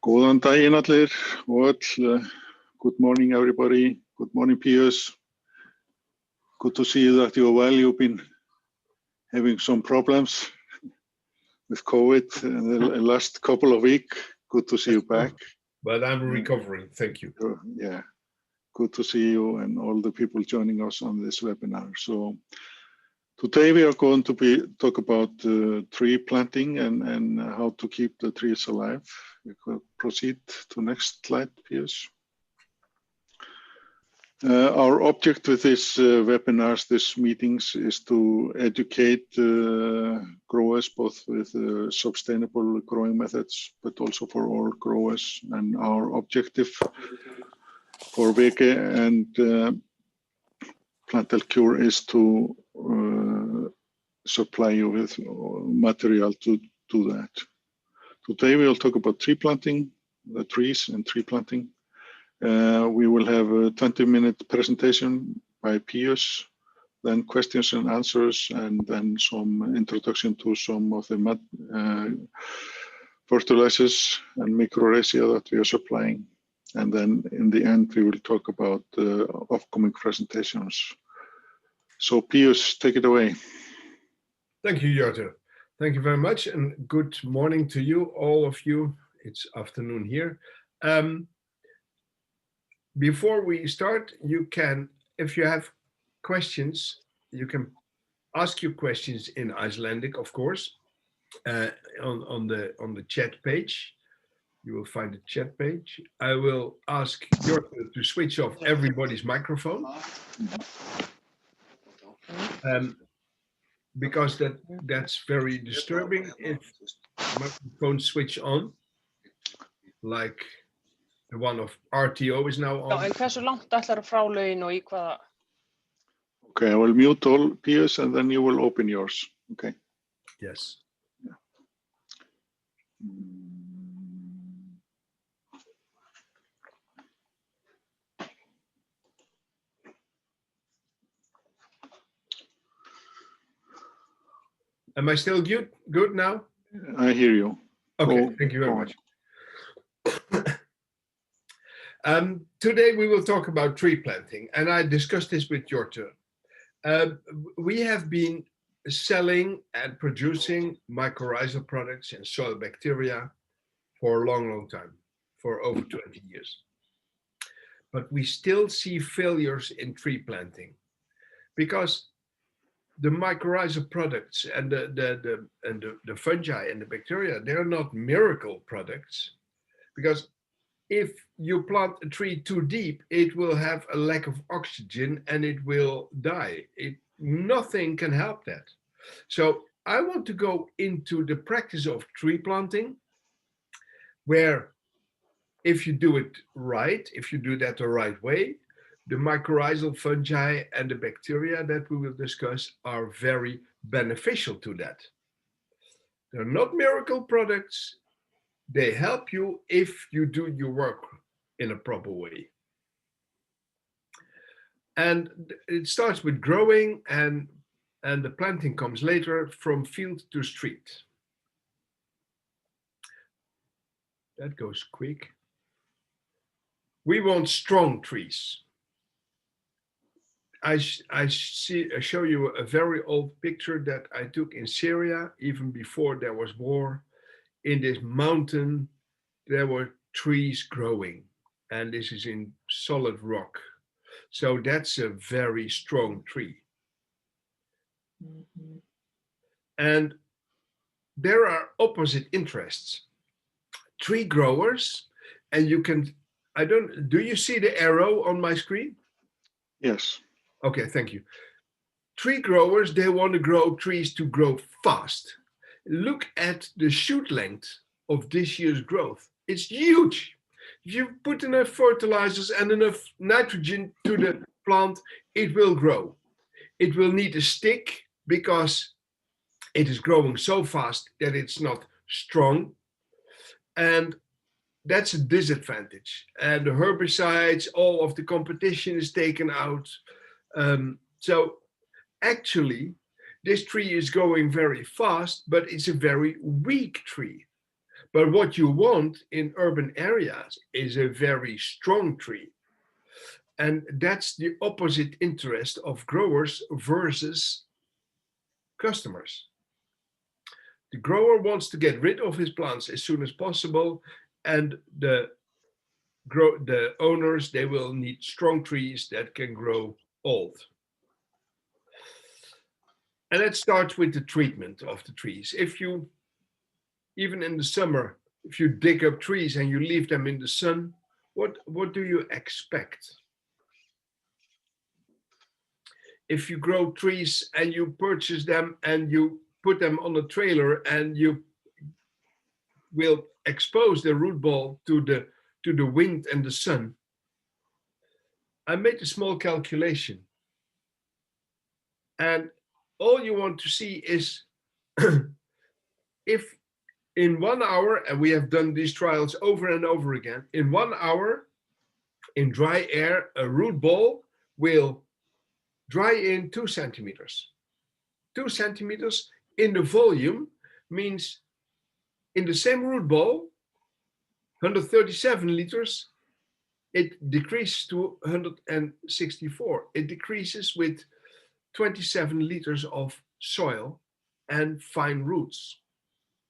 Góðan daginn allir og öll. Good morning everybody. Good morning Pius. Good to see you that you're well. You've been having some problems with COVID in the last couple of weeks. Good to see you back. But I'm recovering, thank you. Yeah, good to see you and all the people joining us on this webinar. So today we are going to talk about tree planting and how to keep the trees alive. We could proceed to next slide, please. Our object with this webinars, these meetings, is to educate growers both with sustainable growing methods, but also for all growers. And our objective for Vege and Plantel Cure is to supply you with material to do that. Today we will talk about tree planting, the trees and tree planting. We will have a 20-minute presentation by Pius, then questions and answers, and then some introduction to some of the fertilizers and mycorrhizae that we are supplying. And then in the end, we will talk about the upcoming presentations. So Pius, take it away. Thank you, Jota. Thank you very much, and good morning to you, all of you. It's afternoon here. Before we start, you can, if you have questions, you can ask your questions in Icelandic, of course, on the chat page. You will find the chat page. I will ask Jota to switch off everybody's microphone. Because that's very disturbing if microphones switch on, like the one of RTO is now on. Já, en hversu langt ætlarðu frá laugin og í hvaða? Okay, I will mute all Pius and then you will open yours. Okay. Yes. Yeah. Am I still good now? I hear you. Okay, thank you very much. Today we will talk about tree planting, and I discussed this with Jota. We have been selling and producing mycorrhizal products and soil bacteria for a long time, for over 20 years. But we still see failures in tree planting because the mycorrhizal products and the fungi and the bacteria, they're not miracle products, because if you plant a tree too deep, it will have a lack of oxygen and it will die. Nothing can help that. So I want to go into the practice of tree planting, where if you do it right, if you do that the right way, the mycorrhizal fungi and the bacteria that we will discuss are very beneficial to that. They're not miracle products. They help you if you do your work in a proper way. And it starts with growing, and the planting comes later, from field to street. That goes quick. We want strong trees. I show you a very old picture that I took in Syria, even before there was war. In this mountain, there were trees growing, and this is in solid rock. So that's a very strong tree. Mm-hmm. And there are opposite interests. Tree growers, and you can, do you see the arrow on my screen? Yes. Okay, thank you. Tree growers, they want to grow trees to grow fast. Look at the shoot length of this year's growth. It's huge. If you put enough fertilizers and enough nitrogen to the plant, it will grow. It will need a stick because it is growing so fast that it's not strong. And that's a disadvantage. And the herbicides, all of the competition is taken out. So actually, this tree is going very fast, but it's a very weak tree. But what you want in urban areas is a very strong tree. And that's the opposite interest of growers versus customers. The grower wants to get rid of his plants as soon as possible, and the owners, they will need strong trees that can grow old. And let's start with the treatment of the trees. If you, even in the summer, if you dig up trees and you leave them in the sun, what do you expect? If you grow trees and you purchase them and you put them on a trailer and you will expose the root ball to the wind and the sun, I made a small calculation. And all you want to see is if in 1 hour, and we have done these trials over and over again, in 1 hour in dry air, a root ball will dry in 2 centimeters. 2 centimeters in the volume means in the same root ball, 137 liters, it decreases to 164. It decreases with 27 liters of soil and fine roots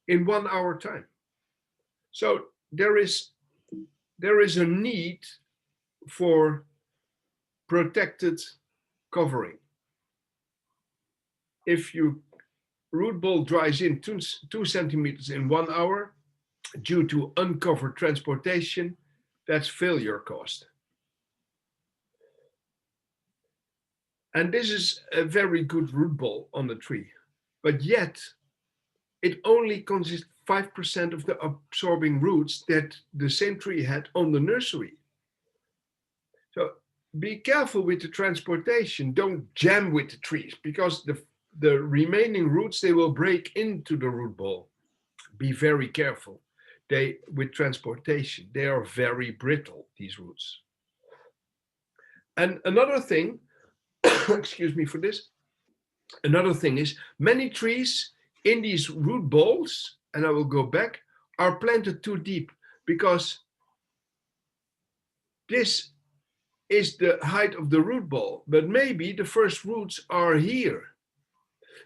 in 1 hour time. So there is a need for protected covering. If your root ball dries in 2 centimeters in 1 hour due to uncovered transportation, that's failure cost. And this is a very good root ball on the tree, but yet it only consists 5% of the absorbing roots that the same tree had on the nursery. So be careful with the transportation. Don't jam with the trees, because the remaining roots, they will break into the root ball. Be very careful. With transportation, they are very brittle, these roots. And another thing, excuse me for this, another thing is many trees in these root balls, and I will go back, are planted too deep, because this is the height of the root ball, but maybe the first roots are here.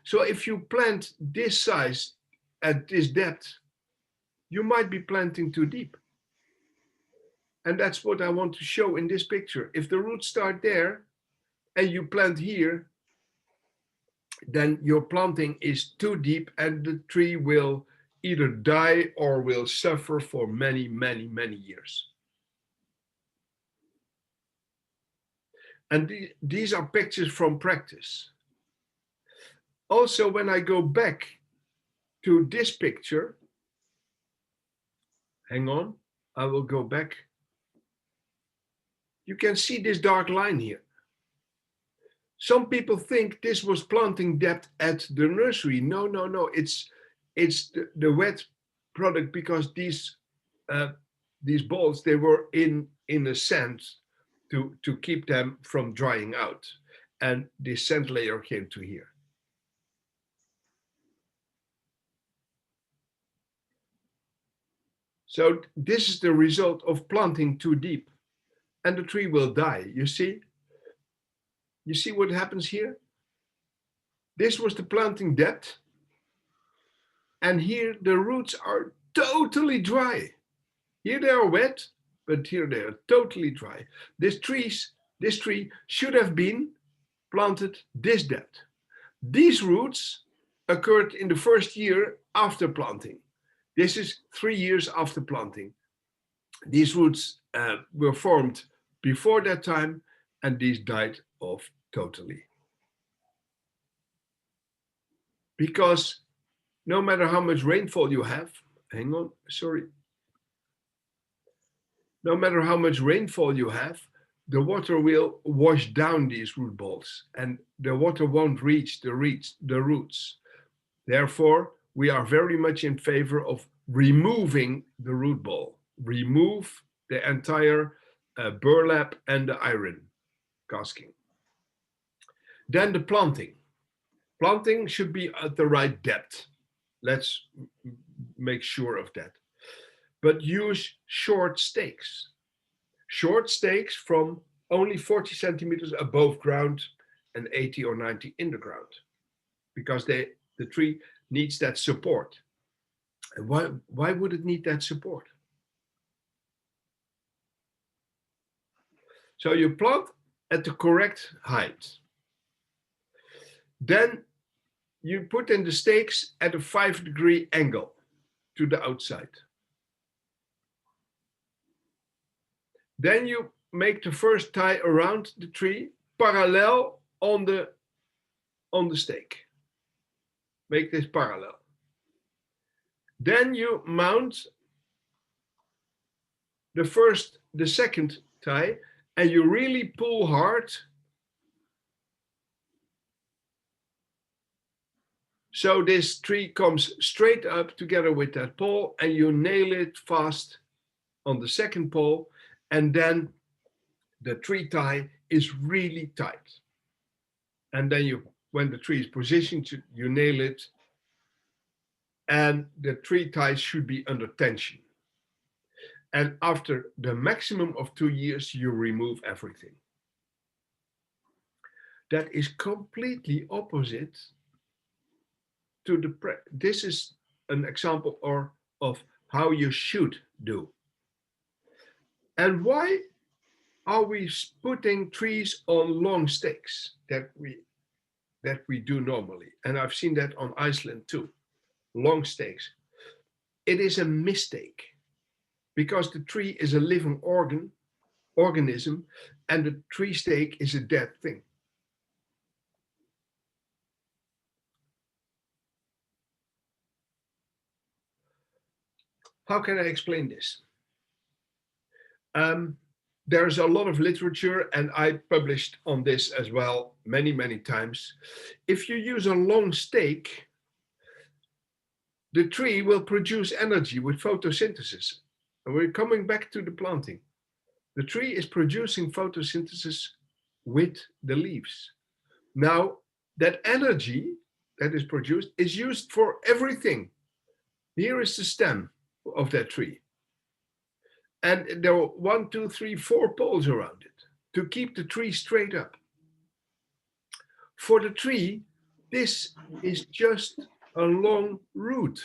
So if you plant this size at this depth, you might be planting too deep. And that's what I want to show in this picture. If the roots start there and you plant here, then your planting is too deep and the tree will either die or will suffer for many, many, many years. And these are pictures from practice. Also, when I go back to this picture, hang on, I will go back. You can see this dark line here. Some people think this was planting depth at the nursery. No, no, no. It's the wet product, because these balls, they were in a sand to keep them from drying out, and this sand layer came to here. So this is the result of planting too deep, and the tree will die. You see? You see what happens here? This was the planting depth, and here the roots are totally dry. Here they are wet, but here they are totally dry. This tree should have been planted this depth. These roots occurred in the first year after planting. This is 3 years after planting. These roots were formed before that time, and these died off totally. Because no matter how much rainfall you have, hang on, sorry. No matter how much rainfall you have, the water will wash down these root balls, and the water won't reach the roots. Therefore, we are very much in favor of removing the root ball. Remove the entire burlap and the iron casking. Then the planting. Planting should be at the right depth. Let's make sure of that. but use short stakes. Short stakes from only 40 centimeters above ground and 80 or 90 in the ground, because the tree needs that support. And why would it need that support? So you plant at the correct height. Then you put in the stakes at a 5-degree angle to the outside. Then you make the first tie around the tree parallel on the stake. Make this parallel. Then you mount the second tie, and you really pull hard so this tree comes straight up together with that pole, and you nail it fast on the second pole, and then the tree tie is really tight. And then when the tree is positioned, you nail it, and the tree ties should be under tension. And after the maximum of 2 years, you remove everything. That is completely opposite to this is an example of how you should do. And why are we putting trees on long stakes that we do normally? And I've seen that on Iceland too, long stakes. It is a mistake, because the tree is a living organism, and the tree stake is a dead thing. How can I explain this? There's a lot of literature, and I published on this as well many, many times. If you use a long stake, the tree will produce energy with photosynthesis. And we're coming back to the planting. The tree is producing photosynthesis with the leaves. Now, that energy that is produced is used for everything. Here is the stem of that tree. And there are 1, 2, 3, 4 poles around it to keep the tree straight up. For the tree, this is just a long root,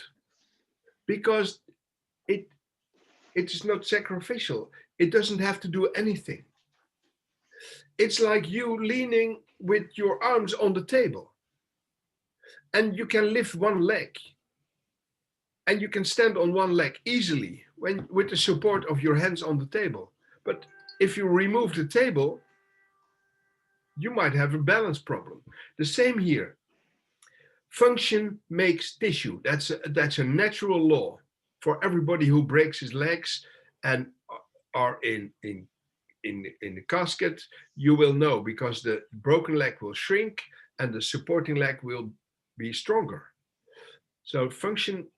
because it is not sacrificial. It doesn't have to do anything. It's like you leaning with your arms on the table, and you can lift one leg, and you can stand on one leg easily with the support of your hands on the table. But if you remove the table, you might have a balance problem. The same here. Function makes tissue. That's a natural law for everybody who breaks his legs and are in the casket. You will know, because the broken leg will shrink and the supporting leg will be stronger. So function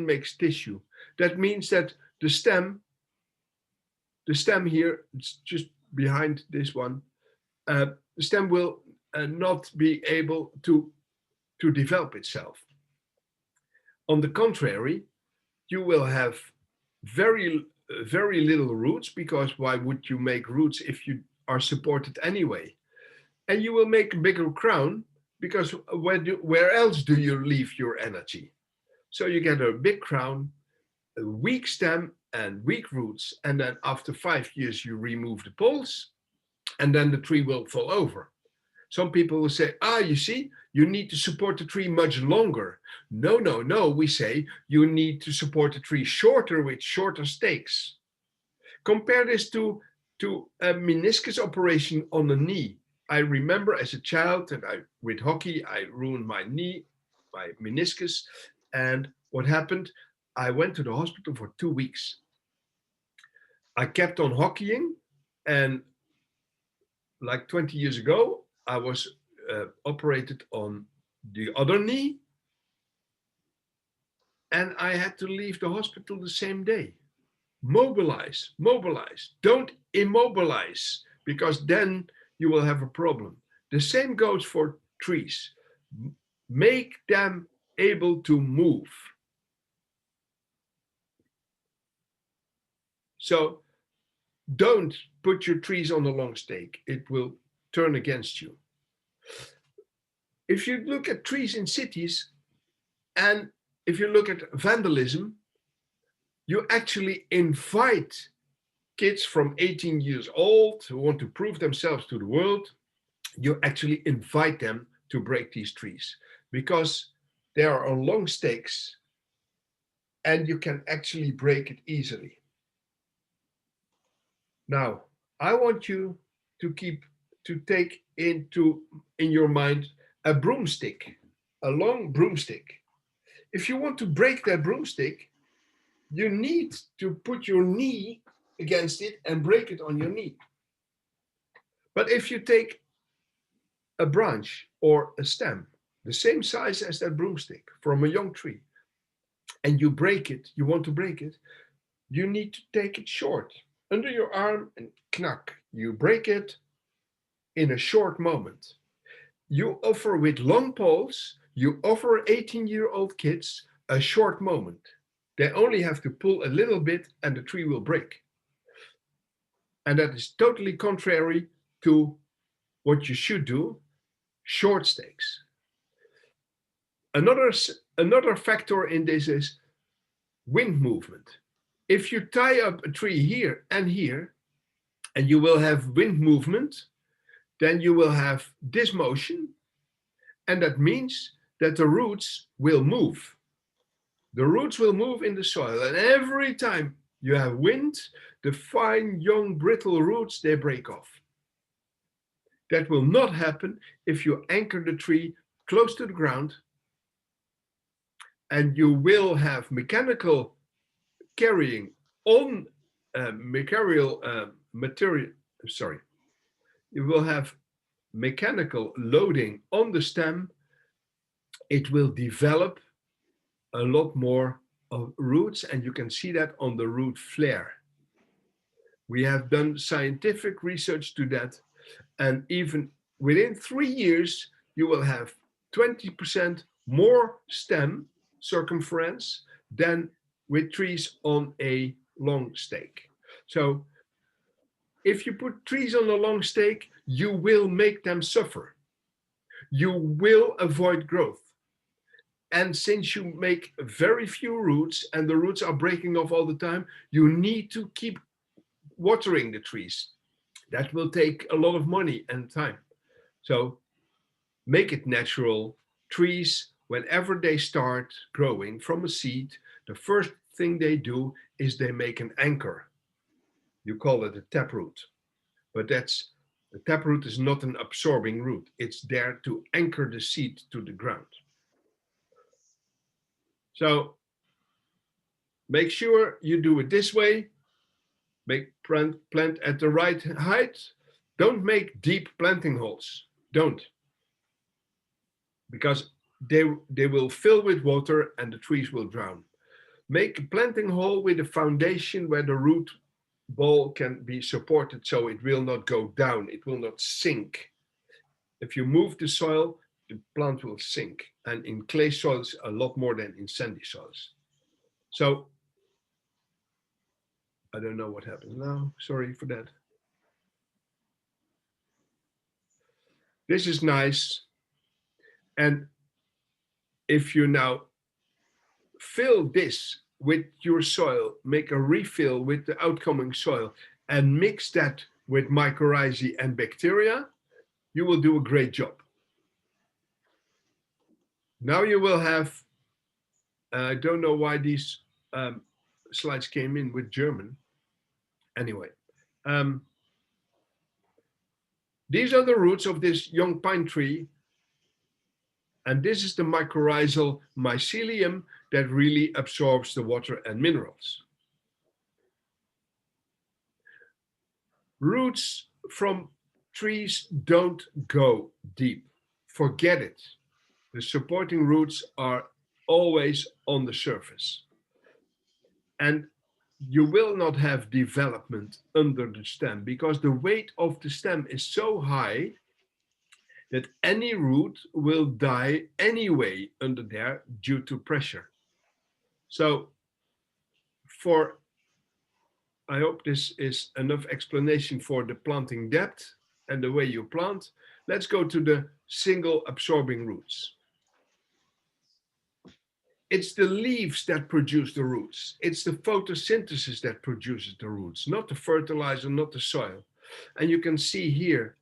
makes tissue. That means that the stem here, it's just behind this one, the stem will not be able to develop itself. On the contrary, you will have very little roots, because why would you make roots if you are supported anyway? And you will make a bigger crown, because where else do you leave your energy? So you get a big crown, a weak stem and weak roots, and then after 5 years you remove the poles, and then the tree will fall over. Some people will say, you see, you need to support the tree much longer. No, we say you need to support the tree shorter with shorter stakes. Compare this to a meniscus operation on the knee. I remember as a child, and with hockey, I ruined my knee, my meniscus. And what happened? I went to the hospital for 2 weeks. I kept on hockeying, and like 20 years ago, I was operated on the other knee, and I had to leave the hospital the same day. Mobilize. Don't immobilize, because then you will have a problem. The same goes for trees. Make them able to move. So don't put your trees on a long stake. It will turn against you. If you look at trees in cities, and if you look at vandalism, you actually invite kids from 18 years old who want to prove themselves to the world. You actually invite them to break these trees because they are on long stakes and you can actually break it easily. Now, I want you to take in your mind a broomstick, a long broomstick. If you want to break that broomstick, you need to put your knee against it and break it on your knee. But if you take a branch or a stem, the same size as that broomstick from a young tree, and you break it, you want to break it, you need to take it short, under your arm and knack. You break it in a short moment. You offer with long poles, you offer 18-year-old kids a short moment. They only have to pull a little bit and the tree will break. And that is totally contrary to what you should do, short stakes. Another factor in this is wind movement. If you tie up a tree here, and you will have wind movement, then you will have this motion, and that means that the roots will move. The roots will move in the soil, and every time you have wind, the fine, young, brittle roots, they break off. That will not happen if you anchor the tree close to the ground, and you will have mechanical carrying on you will have mechanical loading on the stem. It will develop a lot more of roots, and you can see that on the root flare. We have done scientific research to that, and even within 3 years, you will have 20% more stem circumference than with trees on a long stake. So if you put trees on a long stake, you will make them suffer. You will avoid growth. And since you make very few roots and the roots are breaking off all the time, you need to keep watering the trees. That will take a lot of money and time. So make it natural. Trees, whenever they start growing from a seed, the first thing they do is they make an anchor. You call it a taproot, but the taproot is not an absorbing root. It's there to anchor the seed to the ground. So make sure you do it this way. Plant at the right height. Don't make deep planting holes. Don't. Because they will fill with water and the trees will drown. Make a planting hole with a foundation where the root ball can be supported so it will not go down, it will not sink. If you move the soil, the plant will sink. And in clay soils, a lot more than in sandy soils. So, I don't know what happened now, sorry for that. This is nice. And if you now fill this with your soil, make a refill with the outcoming soil, and mix that with mycorrhizae and bacteria, you will do a great job. Now you will have, I don't know why these slides came in with German. Anyway, these are the roots of this young pine tree. And this is the mycorrhizal mycelium that really absorbs the water and minerals. Roots from trees don't go deep. Forget it. The supporting roots are always on the surface. And you will not have development under the stem because the weight of the stem is so high that any root will die anyway under there due to pressure. So for I hope this is enough explanation for the planting depth and the way you plant. Let's go to the single absorbing roots. It's the leaves that produce the roots. It's the photosynthesis that produces the roots, not the fertilizer, not the soil. And you can see here,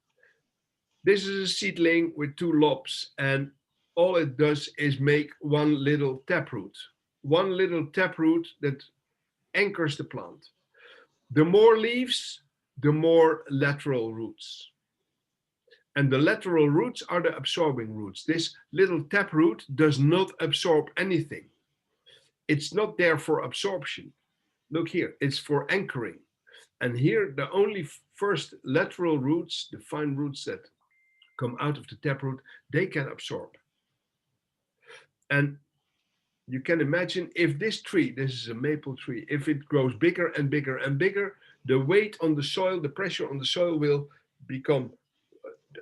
this is a seedling with 2 lobes, and all it does is make one little taproot. One little taproot that anchors the plant. The more leaves, the more lateral roots. And the lateral roots are the absorbing roots. This little taproot does not absorb anything. It's not there for absorption. Look here, it's for anchoring. And here, the only first lateral roots, the fine roots that come out of the taproot, they can absorb. And you can imagine if this tree, this is a maple tree, if it grows bigger and bigger and bigger, the weight on the soil, the pressure on the soil will become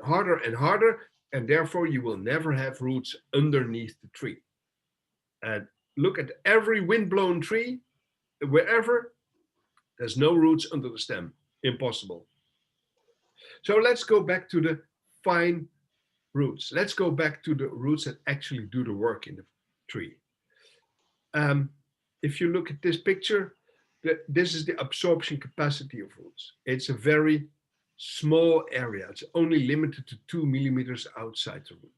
harder and harder, and therefore you will never have roots underneath the tree. And look at every wind-blown tree, wherever, there's no roots under the stem, impossible. So let's go back to the fine roots. Let's go back to the roots that actually do the work in the tree. If you look at this picture, this is the absorption capacity of roots. It's a very small area. It's only limited to 2 millimeters outside the root.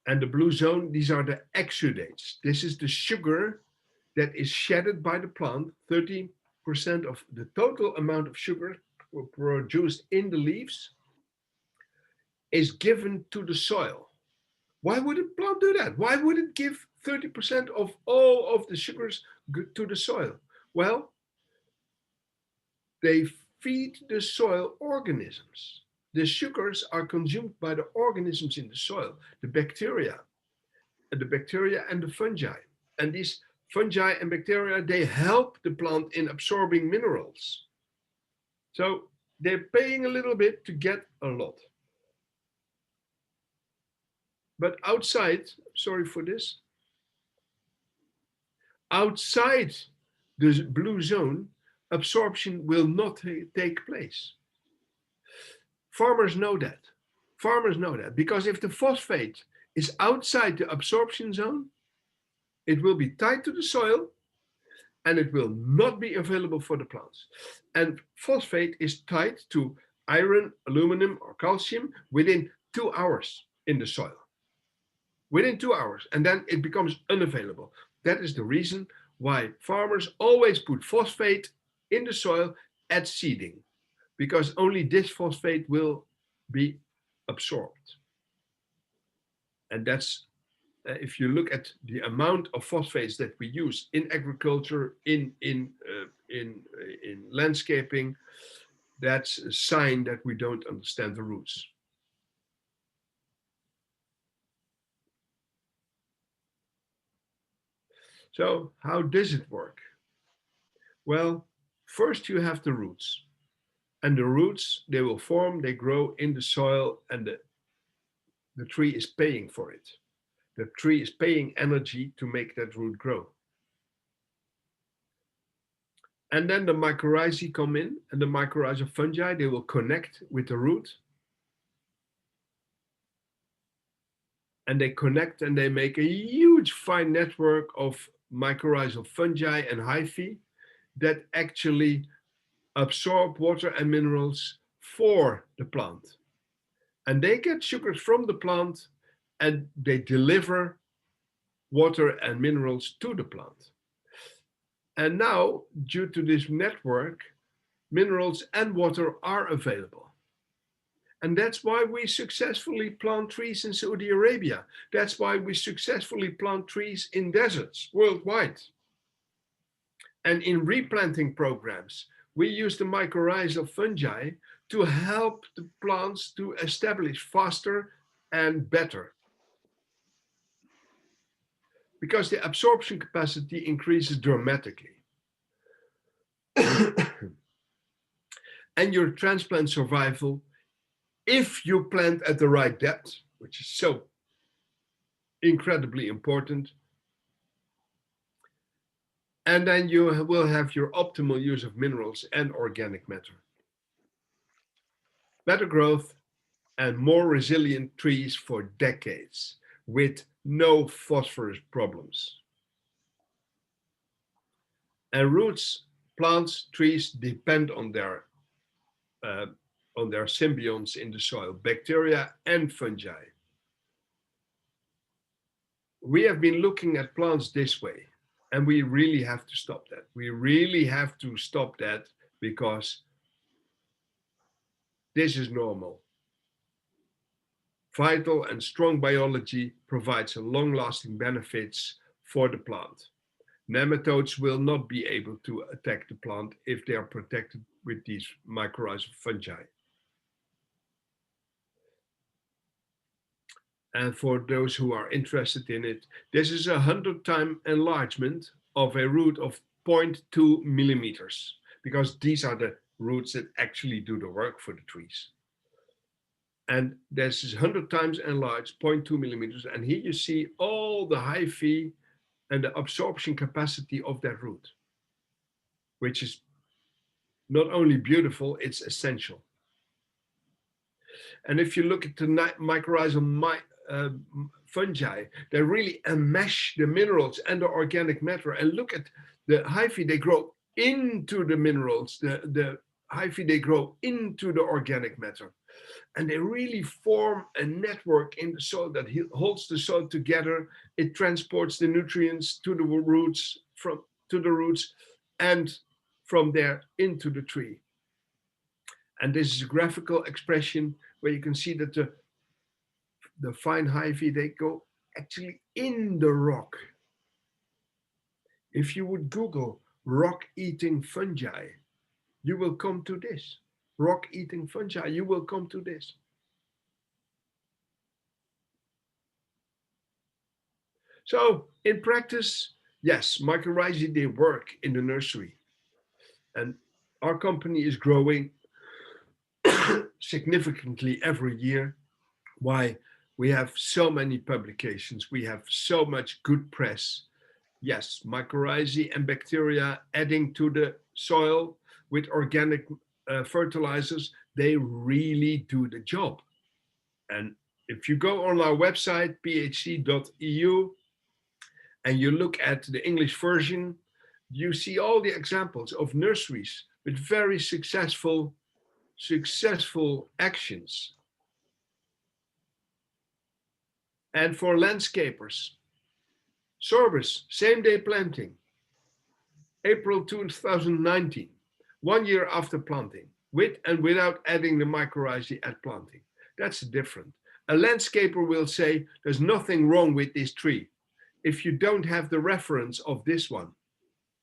And the blue zone, these are the exudates. This is the sugar that is shedded by the plant. 30% of the total amount of sugar produced in the leaves is given to the soil. Why would a plant do that? Why would it give 30% of all of the sugars to the soil? Well, they feed the soil organisms. The sugars are consumed by the organisms in the soil, the bacteria and the fungi. And these fungi and bacteria, they help the plant in absorbing minerals. So they're paying a little bit to get a lot. But outside, sorry for this, outside the blue zone, absorption will not take place. Farmers know that. Farmers know that because if the phosphate is outside the absorption zone, it will be tied to the soil and it will not be available for the plants. And phosphate is tied to iron, aluminum, or calcium within 2 hours in the soil. Within 2 hours, and then it becomes unavailable. That is the reason why farmers always put phosphate in the soil at seeding, because only this phosphate will be absorbed. And that's, if you look at the amount of phosphates that we use in agriculture, in landscaping, that's a sign that we don't understand the roots. So how does it work? Well, first you have the roots. And the roots, they will form, they grow in the soil, and the tree is paying for it. The tree is paying energy to make that root grow. And then the mycorrhizae come in, and the mycorrhizal fungi, they will connect with the root. And they connect and they make a huge fine network of mycorrhizal fungi and hyphae that actually absorb water and minerals for the plant. And they get sugars from the plant and they deliver water and minerals to the plant. And now, due to this network, minerals and water are available. And that's why we successfully plant trees in Saudi Arabia. That's why we successfully plant trees in deserts worldwide. And in replanting programs, we use the mycorrhizal fungi to help the plants to establish faster and better. Because the absorption capacity increases dramatically. And your transplant survival, if you plant at the right depth, which is so incredibly important, And then you will have your optimal use of minerals and organic matter. Better growth and more resilient trees for decades with no phosphorus problems. And roots, plants, trees depend on their symbionts in the soil, bacteria and fungi. We have been looking at plants this way, and we really have to stop that. We really have to stop that because this is normal. Vital and strong biology provides long-lasting benefits for the plant. Nematodes will not be able to attack the plant if they are protected with these mycorrhizal fungi. And for those who are interested in it, this is a 100-time enlargement of a root of 0.2 millimeters, because these are the roots that actually do the work for the trees. And this is 100 times enlarged, 0.2 millimeters. And here you see all the hyphae and the absorption capacity of that root, which is not only beautiful, it's essential. And if you look at the mycorrhizal fungi, they really enmesh the minerals and the organic matter. And look at the hyphae, they grow into the minerals, the hyphae, they grow into the organic matter. And they really form a network in the soil that holds the soil together. It transports the nutrients to the roots, and from there into the tree. And this is a graphical expression where you can see that the fine hyphae, they go actually in the rock. If you would Google rock-eating fungi, you will come to this. Rock-eating fungi, you will come to this. So in practice, yes, mycorrhizae, they work in the nursery. And our company is growing significantly every year. Why? We have so many publications. We have so much good press. Yes, mycorrhizae and bacteria adding to the soil with organic fertilizers, they really do the job. And if you go on our website, phc.eu, and you look at the English version, you see all the examples of nurseries with very successful actions. And for landscapers, sorbus, same-day planting, April 2019, 1 year after planting, with and without adding the mycorrhizae at planting. That's different. A landscaper will say, there's nothing wrong with this tree. If you don't have the reference of this one,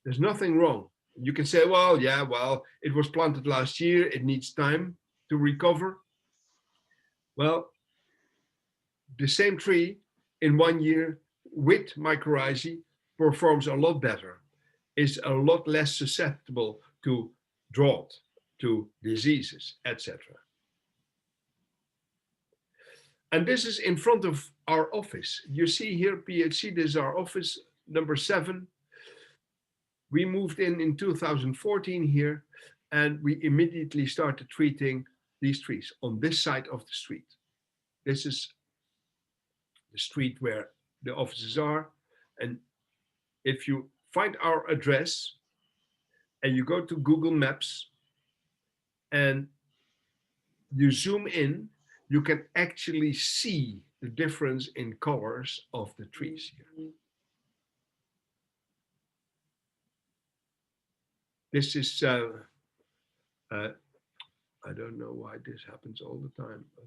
there's nothing wrong. You can say, well, yeah, well, it was planted last year. It needs time to recover. Well, the same tree in 1 year with mycorrhizae performs a lot better, is a lot less susceptible to drought, to diseases, etc. And this is in front of our office. You see here, PhD, this is our office, number 7. We moved in 2014 here, and we immediately started treating these trees on this side of the street. This is the street where the offices are. And if you find our address and you go to Google Maps and you zoom in, you can actually see the difference in colors of the trees here. This is, I don't know why this happens all the time. But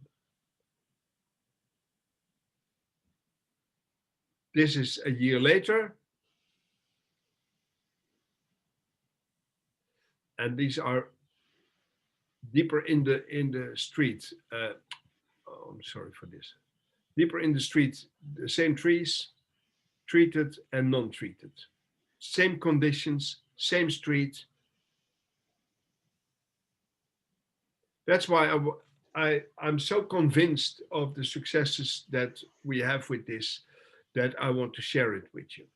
this is a year later. And these are deeper in the street. Oh, I'm sorry for this. Deeper in the street, the same trees, treated and non-treated. Same conditions, same street. That's why I'm so convinced of the successes that we have with this, that I want to share it with you.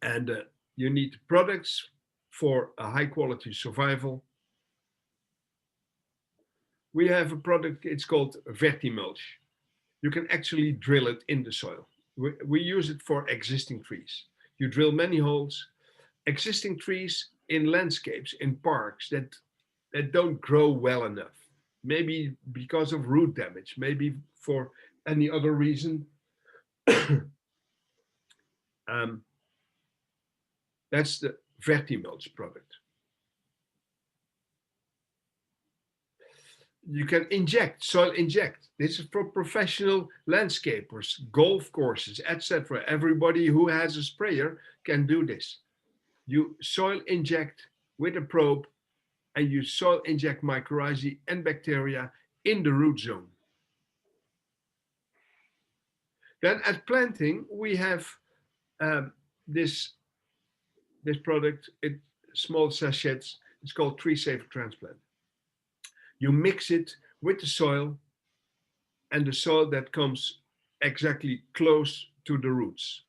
And You need products for a high quality survival. We have a product, it's called vertimulch. You can actually drill it in the soil. We use it for existing trees. You drill many holes, existing trees in landscapes, in parks that don't grow well enough. Maybe because of root damage, maybe for any other reason. That's the vertimulch product. You can inject, soil inject. This is for professional landscapers, golf courses, etc. Everybody who has a sprayer can do this. You soil inject with a probe, and you soil inject mycorrhizae and bacteria in the root zone. Then at planting, we have this product, small sachets. It's called Tree Saver Transplant. You mix it with the soil, and the soil that comes exactly close to the roots.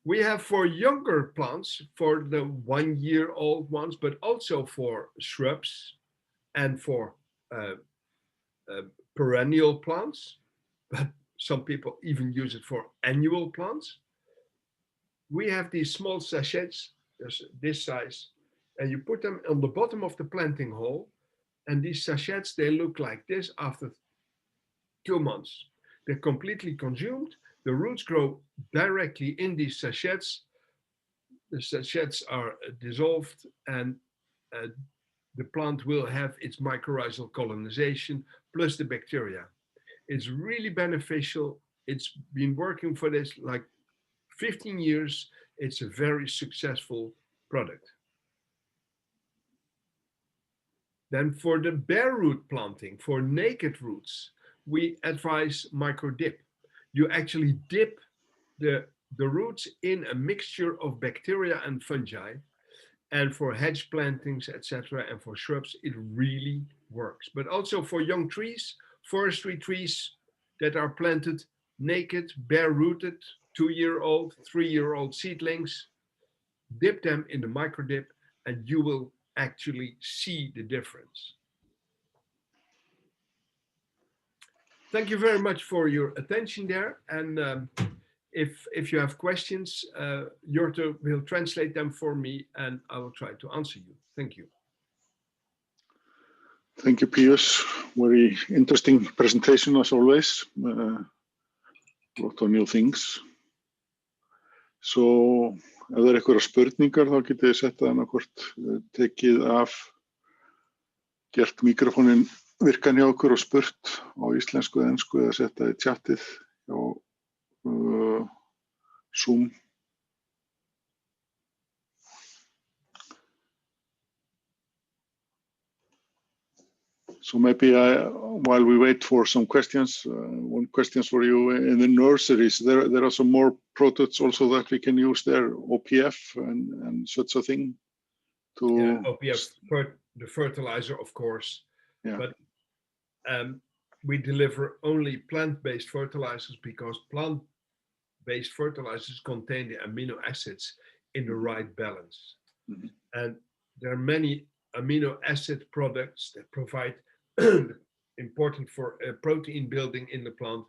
We have for younger plants, for the 1-year-old ones, but also for shrubs and for perennial plants, but some people even use it for annual plants. We have these small sachets, this size, and you put them on the bottom of the planting hole, and these sachets, they look like this after 2 months. They're completely consumed. The roots grow directly in these sachets. The sachets are dissolved, and the plant will have its mycorrhizal colonization plus the bacteria. It's really beneficial. It's been working for this like 15 years. It's a very successful product. Then for the bare root planting, for naked roots, we advise microdip. You actually dip the roots in a mixture of bacteria and fungi. And for hedge plantings, etc., and for shrubs, it really works. But also for young trees, forestry trees that are planted naked, bare-rooted, 2-year-old, 3-year-old seedlings, dip them in the microdip, and you will actually see the difference. Thank you very much for your attention there. And if you have questions, Jorte will translate them for me, and I will try to answer you. Thank you. Thank you, Pius. Very interesting presentation as always. Lot of new things. So, ef það einhverjar spurningar þá getið þið sett það annarkvort tekið af, gert mikrofónin virkan hjá okkur og spurt á íslensku eða ensku eða setta í chatið hjá Zoom. So maybe while we wait for some questions, one question for you. In the nurseries, there are some more products also that we can use there, OPF and such a thing. Yeah, OPF, the fertilizer, of course. Yeah. But we deliver only plant-based fertilizers because plant-based fertilizers contain the amino acids in the right balance. Mm-hmm. And there are many amino acid products that provide important for protein building in the plant,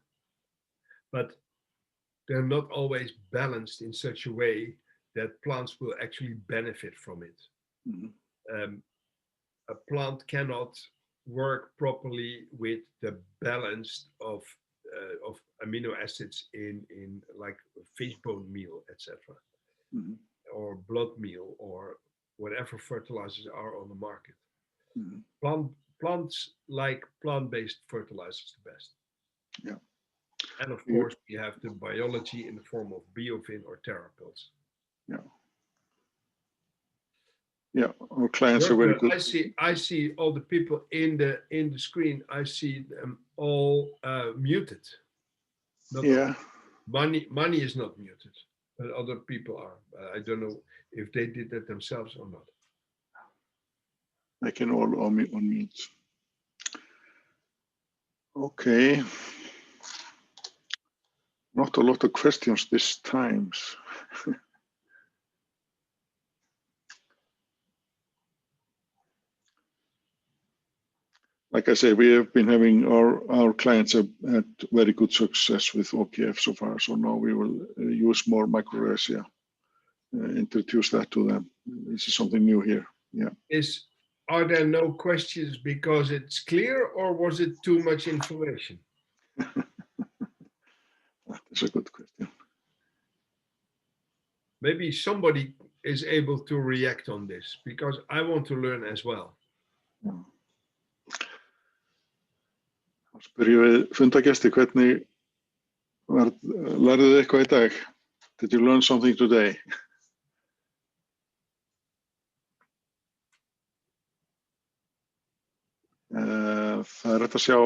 but they're not always balanced in such a way that plants will actually benefit from it. Mm-hmm. A plant cannot work properly with the balance of amino acids in like fish bone meal, etc., mm-hmm. or blood meal, or whatever fertilizers are on the market. Mm-hmm. Plants like plant-based fertilizers the best. Yeah. And of course, we have the biology in the form of biofin or terrapils. Yeah. Yeah, our clients are very good. I see all the people in the screen. I see them all muted. Yeah. Money is not muted, but other people are. I don't know if they did that themselves or not. I can all unmute. Okay. Not a lot of questions this time. like I say, we have been having our clients have had very good success with OKF so far. So now we will use more microresia, introduce that to them. This is something new here. Yeah. Are there no questions because it's clear, or was it too much information? That's a good question. Maybe somebody is able to react on this, because I want to learn as well. Spyrjum við fundagesti, hvernig lærðu þið eitthvað í dag? Did you learn something today? Það hægt að sjá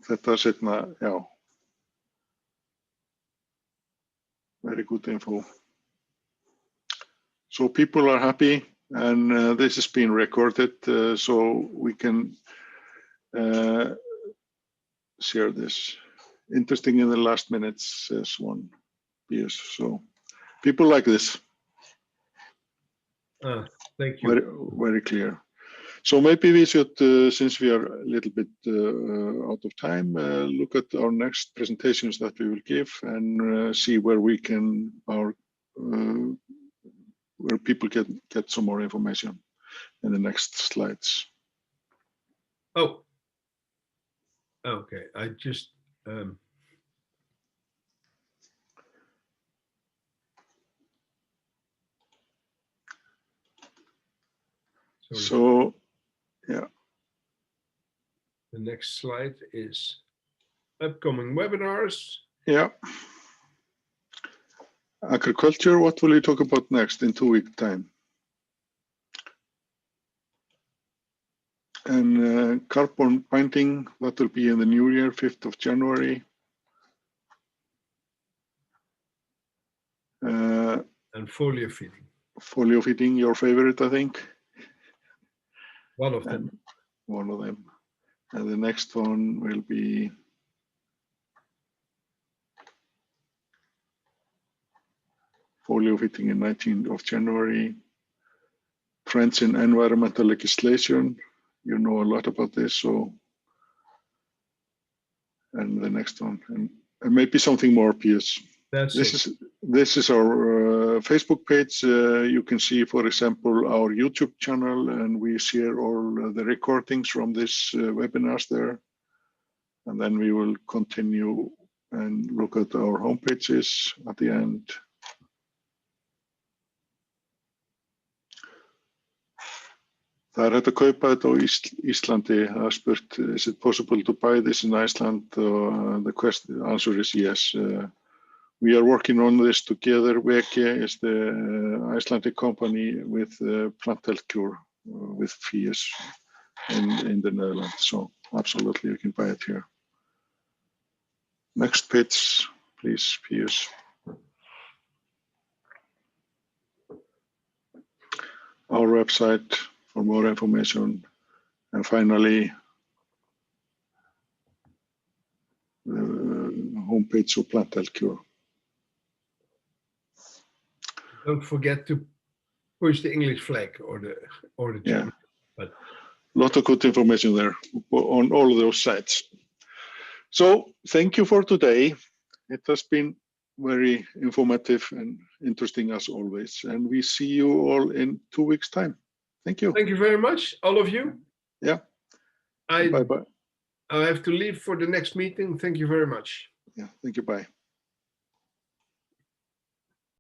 þetta seinna, já. Very good info. So people are happy, and this is being recorded, so we can share this. Interesting in the last minutes, says one. Yes, so people like this. Thank you. Very clear. So maybe we should, since we are a little bit out of time, look at our next presentations that we will give and see where we can, where people can get some more information in the next slides. Oh, okay. I just so, yeah. The next slide is upcoming webinars. Yeah. Agriculture, what will you talk about next in 2 weeks' time? And carbon binding, that will be in the new year, 5th of January. And folio feeding. Folio feeding, your favorite, I think. One of them. One of them. And the next one will be folio feeding in 19th of January. Trends in environmental legislation. You know a lot about this, so. And the next one, and maybe something more, Pius. This is our Facebook page. You can see, for example, our YouTube channel, and we share all the recordings from this webinars there. And then we will continue and look at our home pages at the end. Það hægt að kaupa þetta á Íslandi. Það er spurt, is it possible to buy this in Iceland? The answer is yes. We are working on this together. Vaxi is the Icelandic company with plant health cure with Pius in the Netherlands. So absolutely, you can buy it here. Next page, please, Pius. Our website for more information. And finally, the homepage of Plant Health Cure. Don't forget to push the English flag or the German. But a lot of good information there on all of those sites. So thank you for today. It has been very informative and interesting as always. And we see you all in 2 weeks' time. Thank you. Thank you very much, all of you. Yeah. Bye-bye. I have to leave for the next meeting. Thank you very much. Yeah, thank you. Bye.